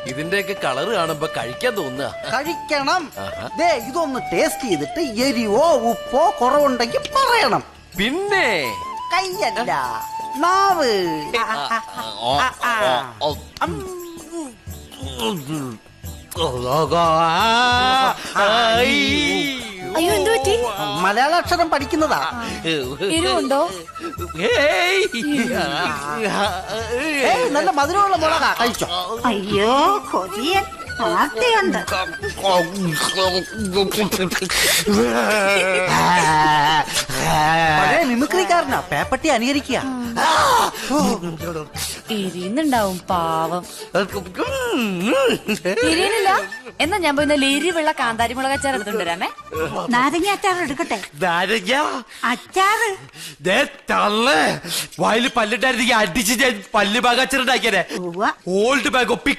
ഇതിന്റെയൊക്കെ കളറ് കാണുമ്പോ കഴിക്കാൻ തോന്നുക. കഴിക്കണം. ദേ ഇതൊന്ന് ടേസ്റ്റ് ചെയ്തിട്ട് എരിവോ ഉപ്പോ കുറവുണ്ടെങ്കിൽ പറയണം. പിന്നെ കയ്യല്ല, നാവ്. അയ്യോ, എന്ത് പറ്റി? മലയാള അക്ഷരം പഠിക്കുന്നതാ. എരിവുണ്ടോ? നല്ല മധുരമുള്ള മുളകാ, കഴിച്ചോ. അയ്യോ കൊതിയൻ ആർത്തിയുണ്ട്. പഴയ മിമിക്രിക്കാരനാ, പേപ്പട്ടി അനുകരിക്കുക. എരിയുന്നുണ്ടാവും പാവം. എരിയണില്ല? എന്നാ ഞാൻ പോയി എരിവുള്ള കാന്താരി മുളക് അച്ചാർ എടുത്തോണ്ട് വരാമേ. നാരങ്ങ അച്ചാർ എടുക്കട്ടെ? അച്ചാറ് വായില് പല്ലിട്ടായിരുന്നെങ്കിൽ അടിച്ച് ഞാൻ പല്ല് ഭാഗം അച്ചാറുണ്ടാക്കിയേ. Old bag ഒപ്പിക്ക്.